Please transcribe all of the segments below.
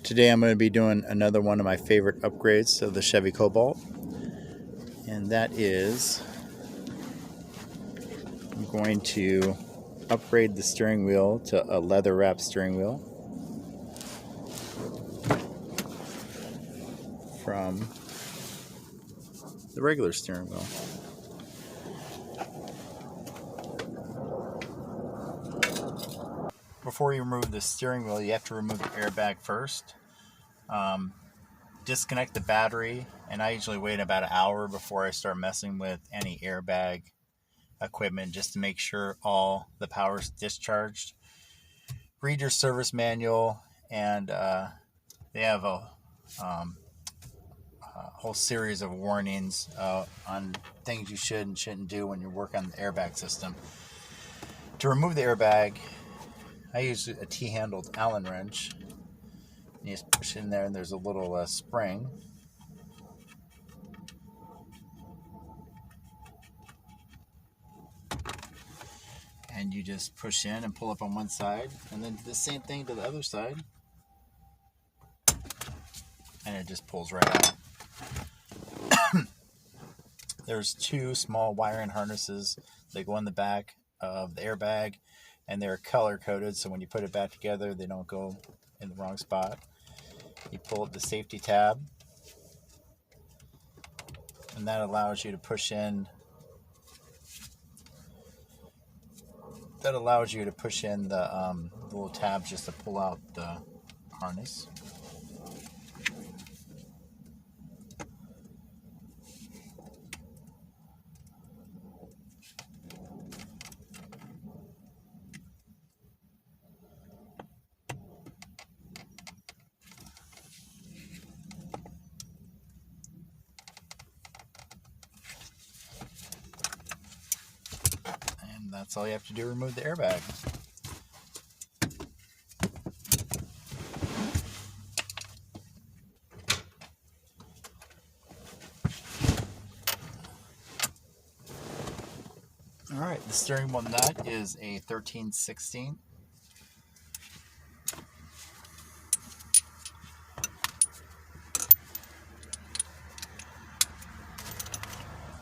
Today I'm going to be doing another one of my favorite upgrades of the Chevy Cobalt, and that is I'm going to upgrade the steering wheel to a leather wrapped steering wheel from the regular steering wheel. Before you remove the steering wheel, you have to remove the airbag first. Disconnect the battery, and I usually wait about an hour before I start messing with any airbag equipment just to make sure all the power is discharged. Read your service manual, and they have a whole series of warnings on things you should and shouldn't do when you work on the airbag system. To remove the airbag, I use a T-handled Allen wrench. You just push in there, and there's a little spring. And you just push in and pull up on one side, and then do the same thing to the other side. And it just pulls right out. There's two small wiring harnesses that go in the back of the airbag, and they're color coded, so when you put it back together, they don't go in the wrong spot. You pull up the safety tab, and that allows you to push in. That allows you to push in the little tabs just to pull out the harness. And that's all you have to do to remove the airbag. Alright, the steering wheel nut is a 13/16.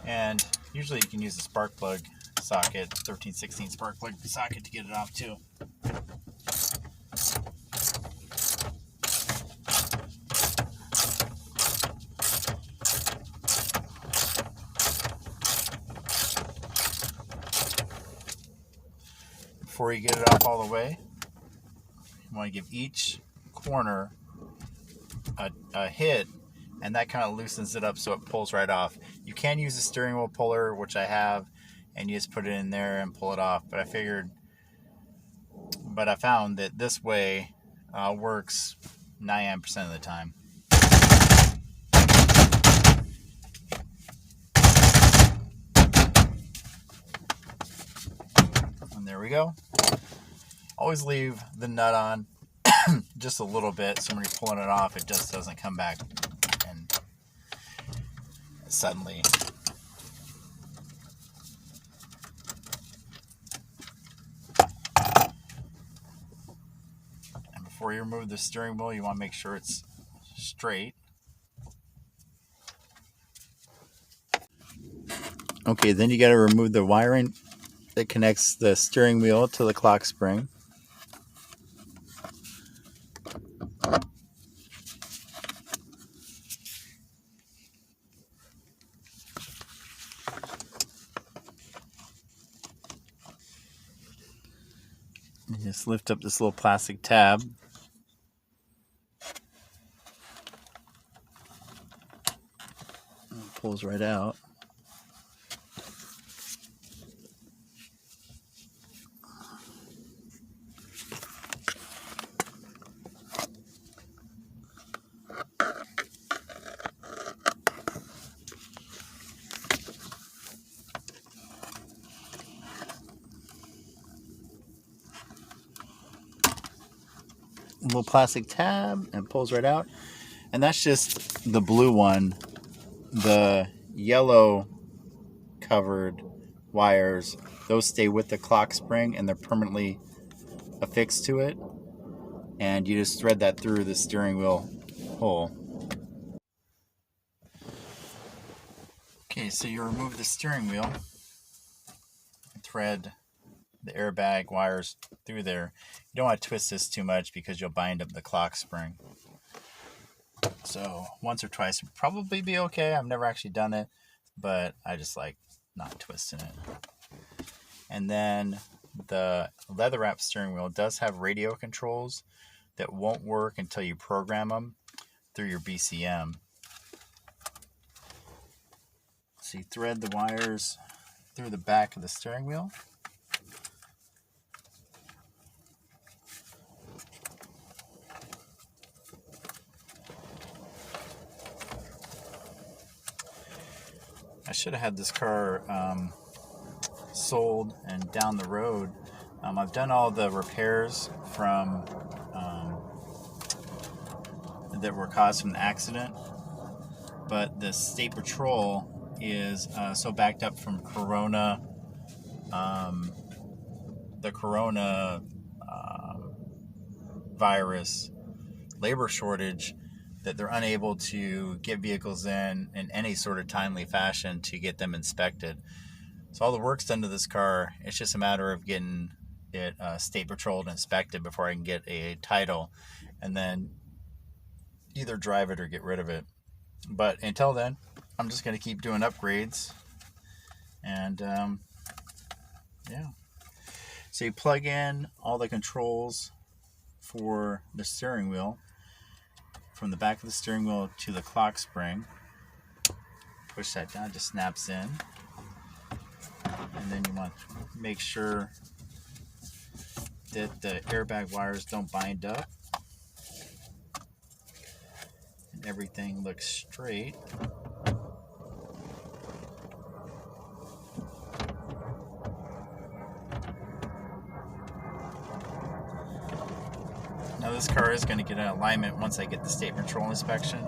And usually you can use a spark plug socket, 13/16 spark plug socket, to get it off too. Before you get it off all the way, you want to give each corner a hit, and that kind of loosens it up so it pulls right off. You can use a steering wheel puller, which I have, and you just put it in there and pull it off. But I found that this way works 99% of the time. And there we go. Always leave the nut on just a little bit, so when you're pulling it off, it just doesn't come back and suddenly. And before you remove the steering wheel, you want to make sure it's straight. Okay, then you got to remove the wiring that connects the steering wheel to the clock spring. You just lift up this little plastic tab. And it pulls right out. Little plastic tab, and pulls right out. And that's just the blue one. The yellow covered wires, those stay with the clock spring and they're permanently affixed to it. and you just thread that through the steering wheel hole. Okay, so you remove the steering wheel, thread the airbag wires through there. You don't want to twist this too much because you'll bind up the clock spring. So once or twice would probably be okay. I've never actually done it, but I just like not twisting it. And then the leather wrap steering wheel does have radio controls that won't work until you program them through your BCM. So you thread the wires through the back of the steering wheel. I should have had this car sold and down the road. I've done all the repairs from that were caused from the accident, but the State Patrol is so backed up from Corona, the Corona virus labor shortage, that they're unable to get vehicles in any sort of timely fashion to get them inspected. So all the work's done to this car. It's just a matter of getting it State Patrolled and inspected before I can get a title and then either drive it or get rid of it. But until then, I'm just going to keep doing upgrades. And yeah. So you plug in all the controls for the steering wheel from the back of the steering wheel to the clock spring. Push that down, it just snaps in. And then you want to make sure that the airbag wires don't bind up and everything looks straight. Now this car is going to get an alignment once I get the State Patrol inspection.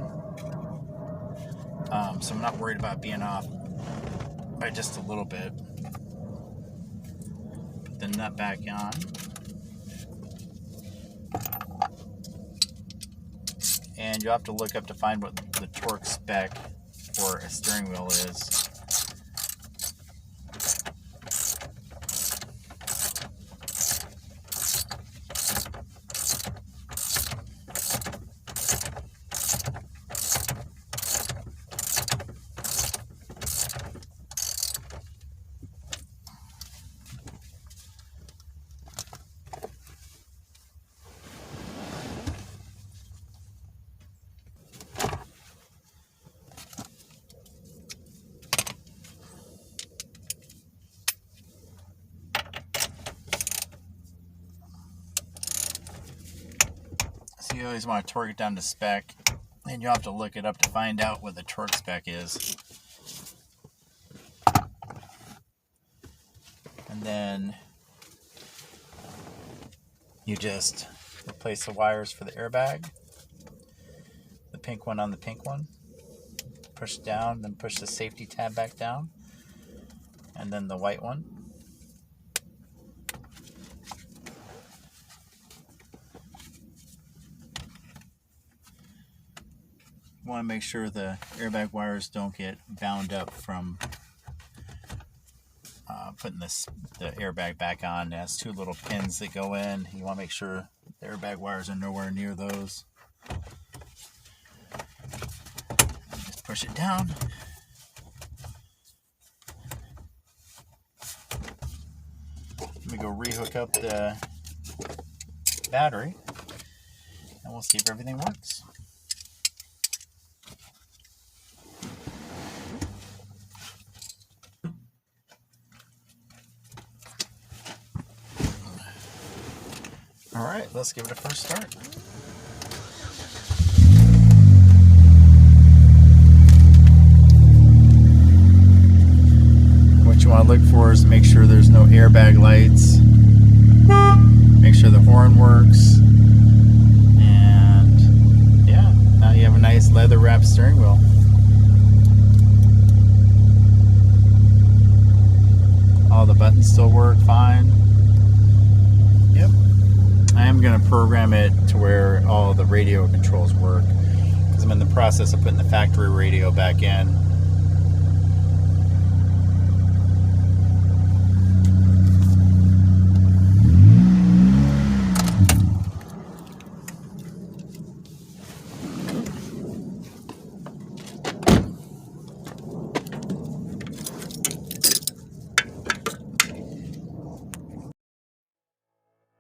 So I'm not worried about being off by just a little bit. Put the nut back on. And you'll have to look up to find what the torque spec for a steering wheel is. You always want to torque it down to spec, and you'll have to look it up to find out what the torque spec is. And then you just replace the wires for the airbag, the pink one on the pink one, push down, then push the safety tab back down, and then the white one. You want to make sure the airbag wires don't get bound up from putting the airbag back on. It has two little pins that go in. You want to make sure the airbag wires are nowhere near those. Just push it down. Let me go rehook up the battery, and we'll see if everything works. Alright, let's give it a first start. What you want to look for is make sure there's no airbag lights. Make sure the horn works. And yeah, now you have a nice leather wrapped steering wheel. All the buttons still work fine. Yep. I am going to program it to where all the radio controls work, because I'm in the process of putting the factory radio back in.